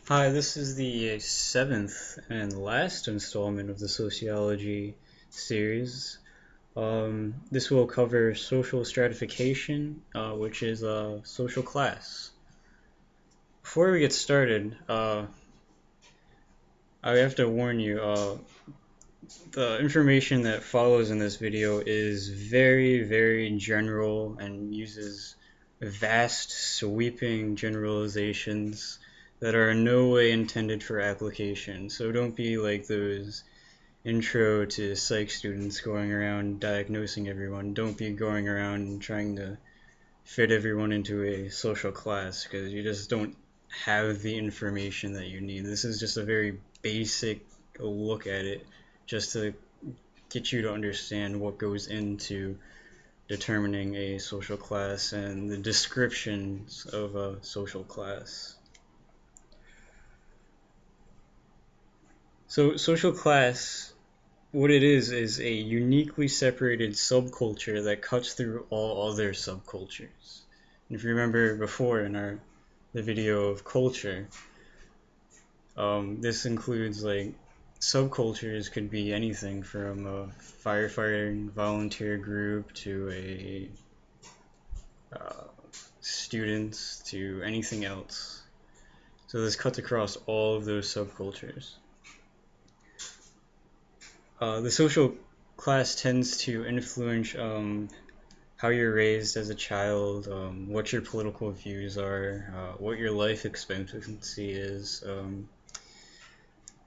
Hi, this is the seventh and last installment of the Sociology series. This will cover social stratification, which is a social class. Before we get started, I have to warn you, the information that follows in this video is very, very general and uses vast, sweeping generalizations that are in no way intended for application. So don't be like those intro to psych students going around diagnosing everyone. Don't be going around trying to fit everyone into a social class because you just don't have the information that you need. This is just a very basic look at it just to get you to understand what goes into determining a social class and the descriptions of a social class. So, social class, what it is a uniquely separated subculture that cuts through all other subcultures. And if you remember before in the video of culture, this includes like subcultures could be anything from a firefighting volunteer group to a uh, students to anything else. So this cuts across all of those subcultures. The social class tends to influence how you're raised as a child, what your political views are, what your life expectancy is. And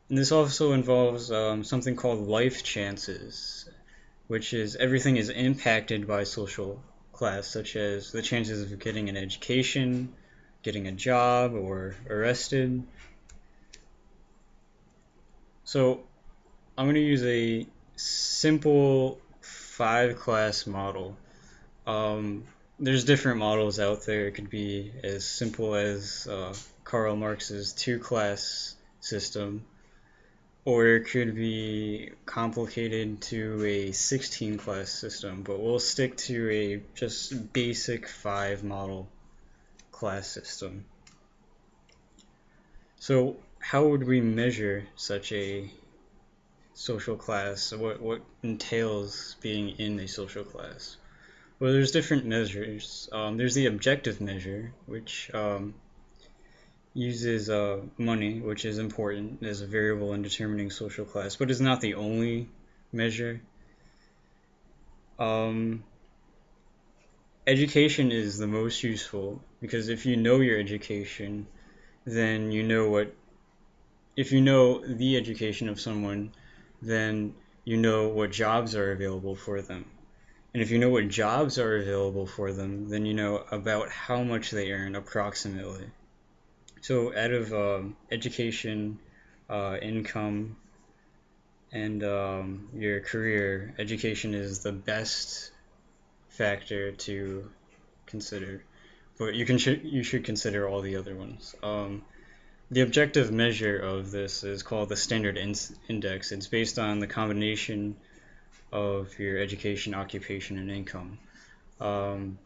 this also involves something called life chances, which is everything is impacted by social class, such as the chances of getting an education, getting a job, or arrested. So I'm going to use a simple 5-class model. There's different models out there. It could be as simple as Karl Marx's 2-class system, or it could be complicated to a 16-class system, but we'll stick to a just basic 5 model class system. So how would we measure such a social class? What entails being in a social class? Well, there's different measures. There's the objective measure, which uses money, which is important as a variable in determining social class, but is not the only measure. Um, Education is the most useful because if you know your education, then you know what. If you know the education of someone, then you know what jobs are available for them. And if you know what jobs are available for them, then you know about how much they earn approximately. So out of education, income, and your career, education is the best factor to consider. But you should consider all the other ones. The objective measure of this is called the standard index. It's based on the combination of your education, occupation, and income. Um,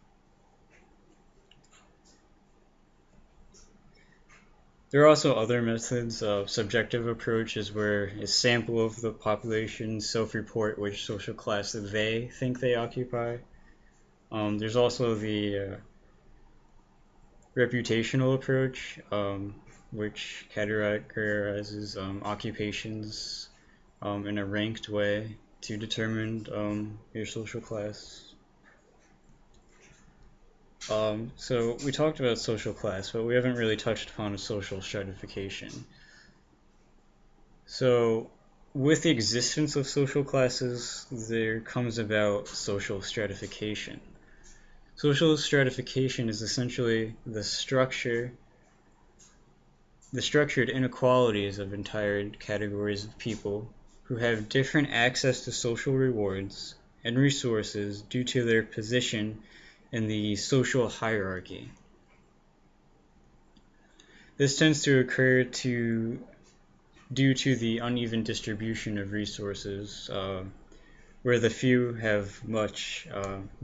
There are also other methods of subjective approaches where a sample of the population self-report which social class they think they occupy. There's also the reputational approach, which categorizes occupations in a ranked way to determine your social class. So we talked about social class, but we haven't really touched upon social stratification. So with the existence of social classes, there comes about social stratification. Social stratification is essentially the structured inequalities of entire categories of people who have different access to social rewards and resources due to their position in the social hierarchy. This tends to occur due to the uneven distribution of resources, where the few have much,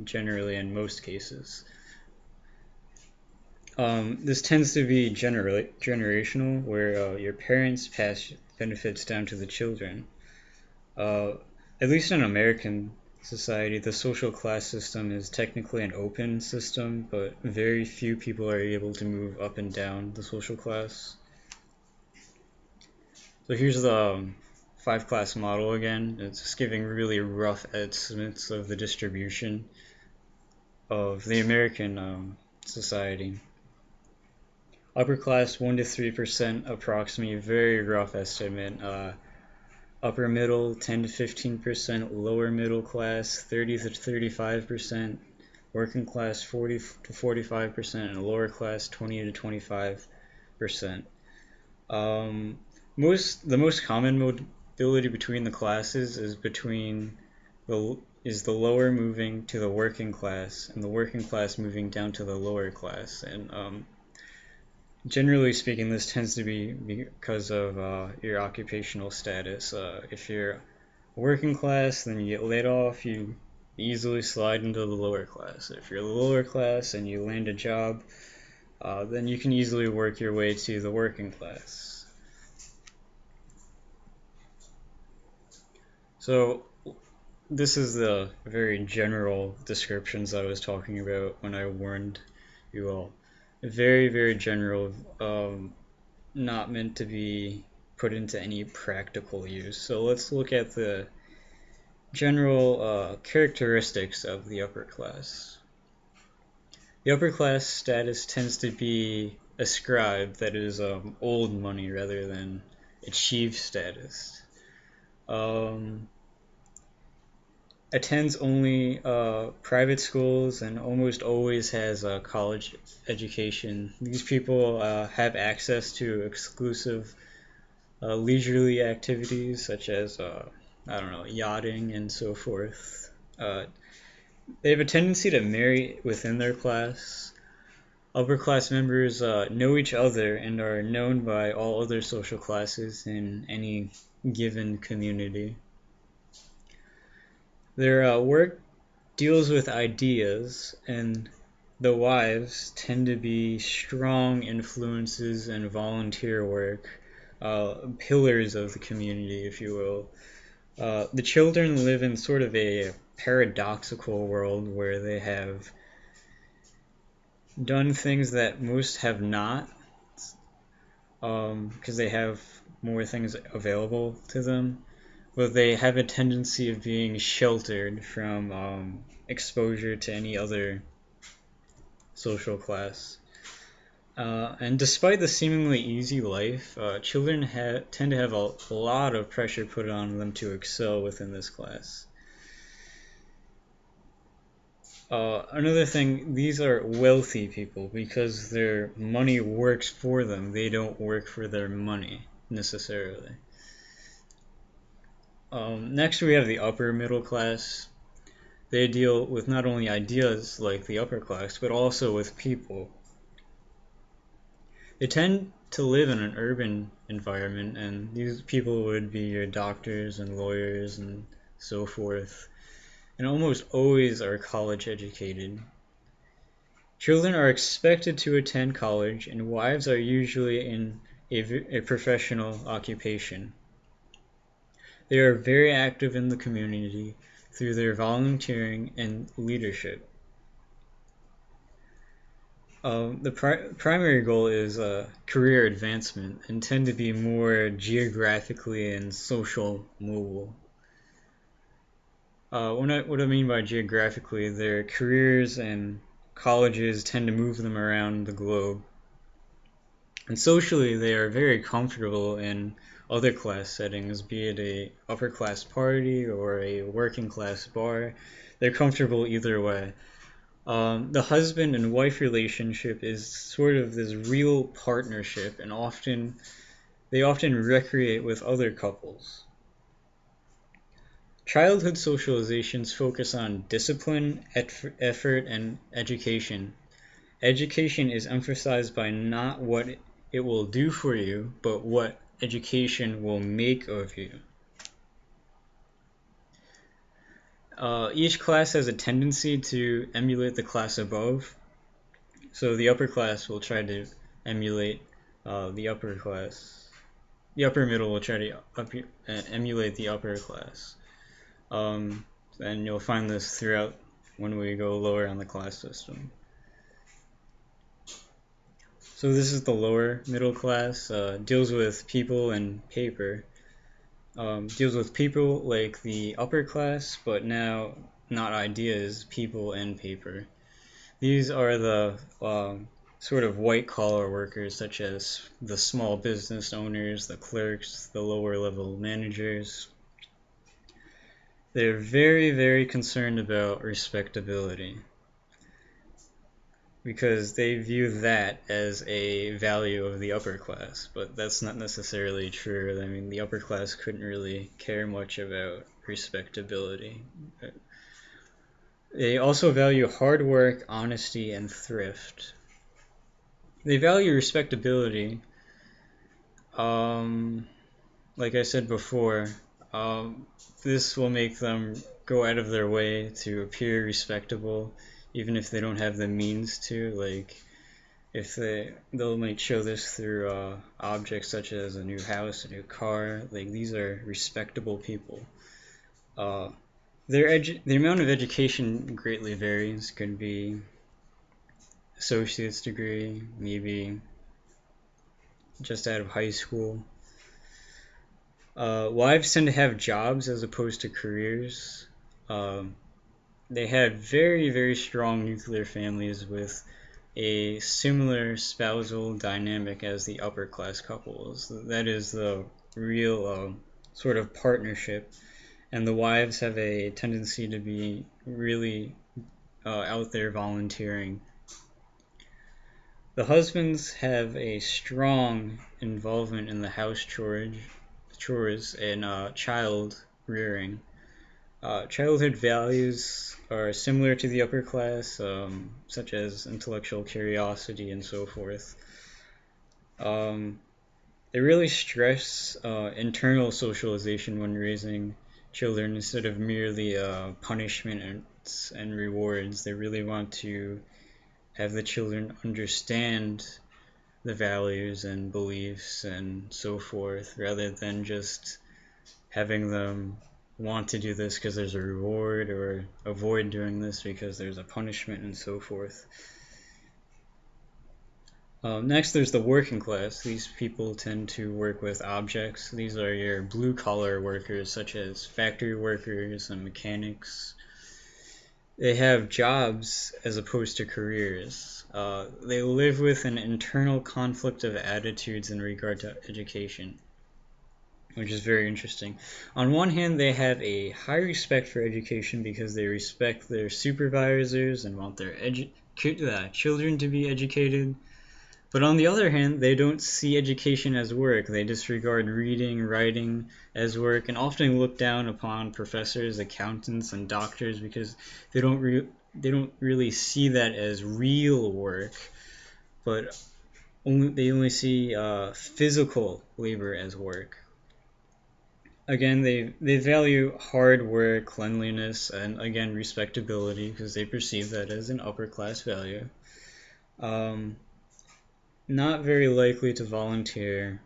generally in most cases. This tends to be generational, where your parents pass benefits down to the children. Uh, at least in American society, the social class system is technically an open system, but very few people are able to move up and down the social class. So here's the five-class model again. It's just giving really rough estimates of the distribution of the American society. Upper class 1 to 3% approximately, very rough estimate. Upper middle 10 to 15%, lower middle class 30 to 35%, working class 40 to 45%, and lower class 20 to 25%. The most common mobility between the classes is the lower moving to the working class and the working class moving down to the lower class. And generally speaking, this tends to be because of your occupational status. If you're working class, then you get laid off, you easily slide into the lower class. If you're the lower class and you land a job, then you can easily work your way to the working class. So this is the very general descriptions I was talking about when I warned you all. Very, very general, not meant to be put into any practical use. So let's look at the general characteristics of the upper class. The upper class status tends to be ascribed, that is old money rather than achieved status. Attends only private schools and almost always has a college education. These people have access to exclusive leisurely activities such as, yachting and so forth. They have a tendency to marry within their class. Upper class members know each other and are known by all other social classes in any given community. Their work deals with ideas, and the wives tend to be strong influences and volunteer work, pillars of the community, if you will. The children live in sort of a paradoxical world where they have done things that most have not, because they have more things available to them. But they have a tendency of being sheltered from exposure to any other social class. And despite the seemingly easy life, children tend to have a lot of pressure put on them to excel within this class. Another thing, these are wealthy people because their money works for them. They don't work for their money necessarily. Next, we have the upper middle class. They deal with not only ideas like the upper class, but also with people. They tend to live in an urban environment, and these people would be your doctors and lawyers and so forth, and almost always are college educated. Children are expected to attend college, and wives are usually in a professional occupation. They are very active in the community through their volunteering and leadership. The primary goal is career advancement and tend to be more geographically and social mobile. What I mean by geographically, their careers and colleges tend to move them around the globe. And socially, they are very comfortable in other class settings, be it a upper class party or a working class bar. They're comfortable either way. The husband and wife relationship is sort of this real partnership, and they often recreate with other couples. Childhood socializations focus on discipline, effort, and education. Education is emphasized by not what it will do for you, but what education will make of you. Each class has a tendency to emulate the class above. So the upper class will try to emulate the upper class. The upper middle will try to emulate the upper class. And you'll find this throughout when we go lower on the class system. So this is the lower middle class, deals with people and paper. Deals with people like the upper class, but now not ideas, people and paper. These are the sort of white-collar workers, such as the small business owners, the clerks, the lower-level managers. They're very, very concerned about respectability because they view that as a value of the upper class, but that's not necessarily true. I mean, the upper class couldn't really care much about respectability. They also value hard work, honesty, and thrift. They value respectability. Like I said before, this will make them go out of their way to appear respectable, even if they don't have the means to. Like, if they'll might show this through objects such as a new house, a new car. Like, these are respectable people. The amount of education greatly varies. Could be associate's degree, maybe just out of high school. Wives tend to have jobs as opposed to careers. They have very, very strong nuclear families with a similar spousal dynamic as the upper class couples. That is the real sort of partnership. And the wives have a tendency to be really out there volunteering. The husbands have a strong involvement in the house chores and child rearing. Childhood values are similar to the upper class, such as intellectual curiosity and so forth. They really stress internal socialization when raising children instead of merely punishment and rewards. They really want to have the children understand the values and beliefs and so forth, rather than just having them want to do this because there's a reward or avoid doing this because there's a punishment and so forth. Next, there's the working class. These people tend to work with objects. These are your blue-collar workers, such as factory workers and mechanics. They have jobs as opposed to careers. They live with an internal conflict of attitudes in regard to education, which is very interesting. On one hand, they have a high respect for education because they respect their supervisors and want their children to be educated. But on the other hand, they don't see education as work. They disregard reading, writing as work, and often look down upon professors, accountants, and doctors because they don't really see that as real work, but they only see physical labor as work. Again, they value hard work, cleanliness, and again respectability because they perceive that as an upper class value. Not very likely to volunteer,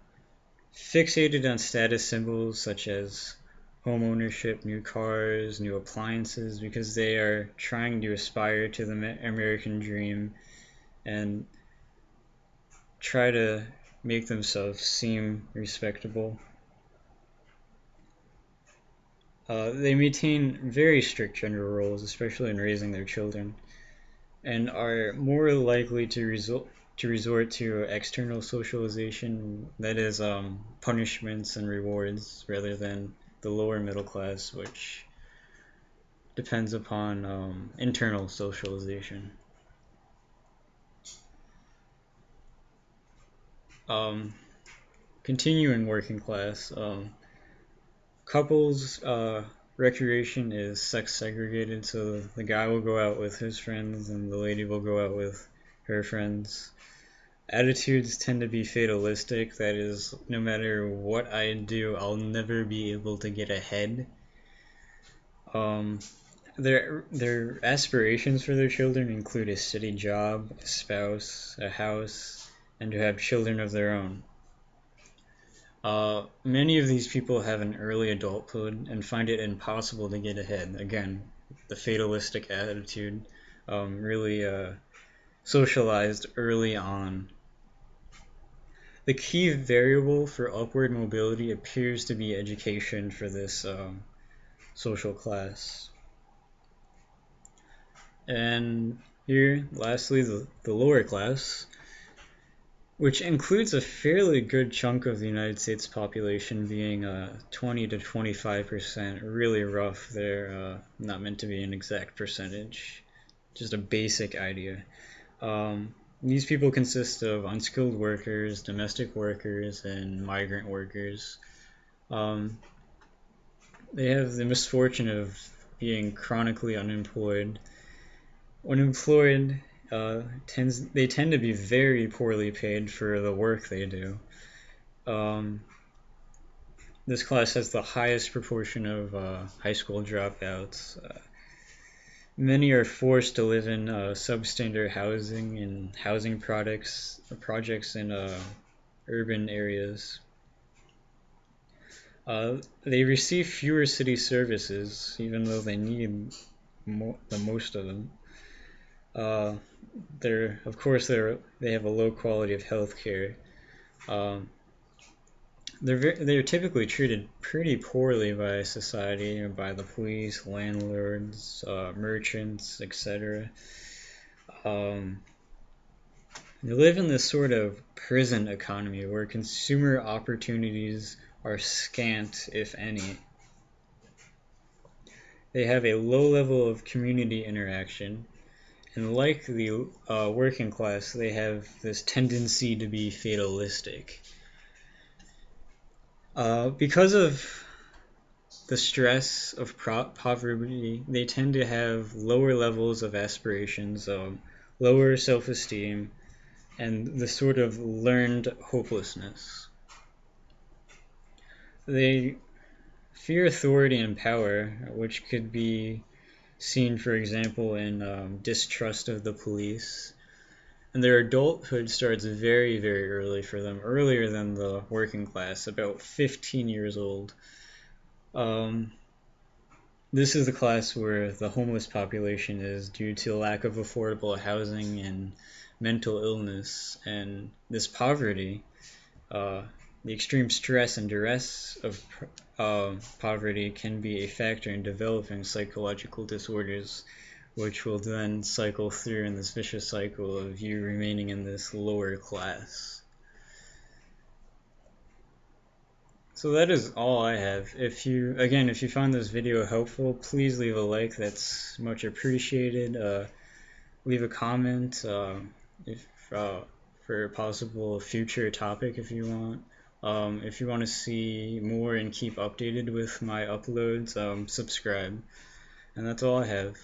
fixated on status symbols such as home ownership, new cars, new appliances, because they are trying to aspire to the American dream and try to make themselves seem respectable. They maintain very strict gender roles, especially in raising their children, and are more likely to resort to external socialization, that is, punishments and rewards, rather than the lower middle class, which depends upon internal socialization. Continuing working class, couples recreation is sex segregated, so the guy will go out with his friends and the lady will go out with her friends. Attitudes tend to be fatalistic, that is, no matter what I do, I'll never be able to get ahead. Their aspirations for their children include a steady job, a spouse, a house, and to have children of their own. Many of these people have an early adulthood and find it impossible to get ahead. Again, the fatalistic attitude really socialized early on. The key variable for upward mobility appears to be education for this social class. And here, lastly, the lower class, which includes a fairly good chunk of the United States population being 20 to 25%, really rough. They're not meant to be an exact percentage, just a basic idea. These people consist of unskilled workers, domestic workers, and migrant workers. They have the misfortune of being chronically unemployed. When employed, they tend to be very poorly paid for the work they do. This class has the highest proportion of high school dropouts. Many are forced to live in substandard housing and housing projects in urban areas. They receive fewer city services, even though they need the most of them. They have a low quality of healthcare. They're typically treated pretty poorly by society, by the police, landlords, merchants, etc. They live in this sort of prison economy where consumer opportunities are scant, if any. They have a low level of community interaction, and like the working class, they have this tendency to be fatalistic. Because of the stress of poverty, they tend to have lower levels of aspirations, lower self-esteem, and the sort of learned hopelessness. They fear authority and power, which could be seen, for example, in distrust of the police. And their adulthood starts very, very early for them, earlier than the working class, about 15 years old. This is the class where the homeless population is due to lack of affordable housing and mental illness. And this poverty, the extreme stress and duress of poverty can be a factor in developing psychological disorders, which will then cycle through in this vicious cycle of you remaining in this lower class. So that is all I have. If you found this video helpful, please leave a like. That's much appreciated. Leave a comment for a possible future topic if you want. If you want to see more and keep updated with my uploads, subscribe. And that's all I have.